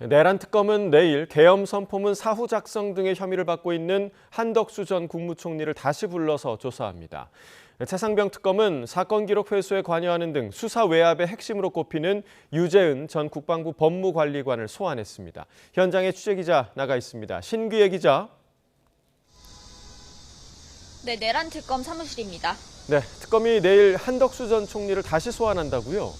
내란 특검은 내일 계엄 선포문 사후 작성 등의 혐의를 받고 있는 한덕수 전 국무총리를 다시 불러서 조사합니다. 최상병 특검은 사건 기록 회수에 관여하는 등 수사 외압의 핵심으로 꼽히는 유재은 전 국방부 법무관리관을 소환했습니다. 현장에 취재기자 나가 있습니다. 신규혜 기자. 네, 내란 특검 사무실입니다. 네, 특검이 내일 한덕수 전 총리를 다시 소환한다고요?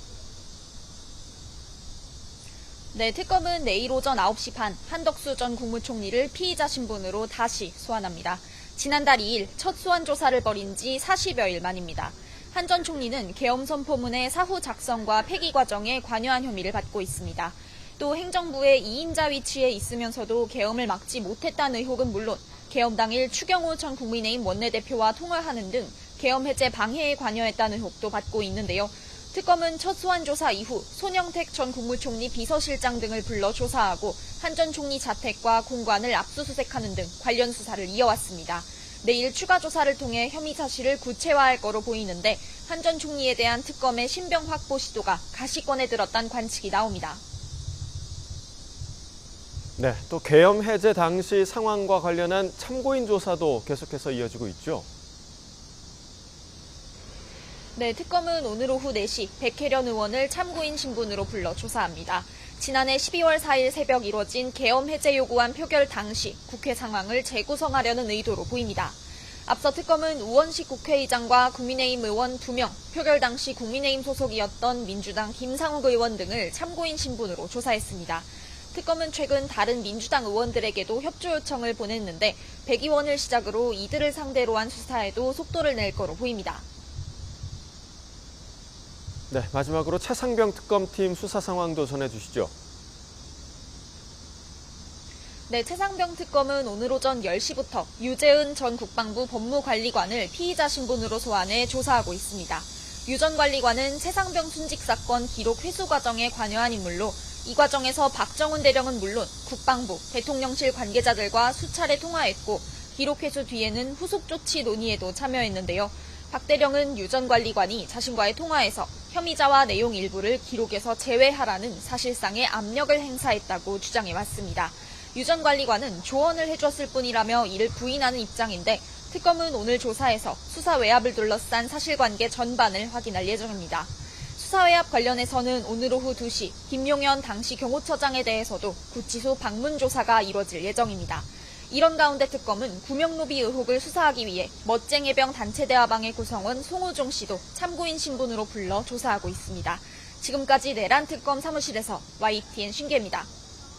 네, 특검은 내일 오전 9시 반 한덕수 전 국무총리를 피의자 신분으로 다시 소환합니다. 지난달 2일 첫 소환 조사를 벌인 지 40여일 만입니다. 한 전 총리는 계엄 선포문의 사후 작성과 폐기 과정에 관여한 혐의를 받고 있습니다. 또 행정부의 2인자 위치에 있으면서도 계엄을 막지 못했다는 의혹은 물론 계엄 당일 추경호 전 국민의힘 원내대표와 통화하는 등 계엄 해제 방해에 관여했다는 의혹도 받고 있는데요. 특검은 첫 소환 조사 이후 손영택 전 국무총리 비서실장 등을 불러 조사하고 한 전 총리 자택과 공관을 압수수색하는 등 관련 수사를 이어왔습니다. 내일 추가 조사를 통해 혐의 사실을 구체화할 거로 보이는데 한 전 총리에 대한 특검의 신병 확보 시도가 가시권에 들었다는 관측이 나옵니다. 네, 또 계엄 해제 당시 상황과 관련한 참고인 조사도 계속해서 이어지고 있죠. 네, 특검은 오늘 오후 4시 백혜련 의원을 참고인 신분으로 불러 조사합니다. 지난해 12월 4일 새벽 이뤄진 계엄 해제 요구안 표결 당시 국회 상황을 재구성하려는 의도로 보입니다. 앞서 특검은 우원식 국회의장과 국민의힘 의원 2명, 표결 당시 국민의힘 소속이었던 민주당 김상욱 의원 등을 참고인 신분으로 조사했습니다. 특검은 최근 다른 민주당 의원들에게도 협조 요청을 보냈는데 백 의원을 시작으로 이들을 상대로 한 수사에도 속도를 낼 거로 보입니다. 네, 마지막으로 최상병 특검팀 수사 상황도 전해주시죠. 네, 최상병 특검은 오늘 오전 10시부터 유재은 전 국방부 법무관리관을 피의자 신분으로 소환해 조사하고 있습니다. 유 전 관리관은 최상병 순직 사건 기록 회수 과정에 관여한 인물로 이 과정에서 박정훈 대령은 물론 국방부, 대통령실 관계자들과 수차례 통화했고 기록 회수 뒤에는 후속 조치 논의에도 참여했는데요. 박 대령은 유 전 관리관이 자신과의 통화에서 혐의자와 내용 일부를 기록에서 제외하라는 사실상의 압력을 행사했다고 주장해왔습니다. 유 전 관리관은 조언을 해줬을 뿐이라며 이를 부인하는 입장인데 특검은 오늘 조사에서 수사 외압을 둘러싼 사실관계 전반을 확인할 예정입니다. 수사 외압 관련해서는 오늘 오후 2시 김용현 당시 경호처장에 대해서도 구치소 방문 조사가 이뤄질 예정입니다. 이런 가운데 특검은 구명로비 의혹을 수사하기 위해 멋쟁해병 단체대화방의 구성원 송호종 씨도 참고인 신분으로 불러 조사하고 있습니다. 지금까지 내란 특검 사무실에서 YTN 신기혜입니다.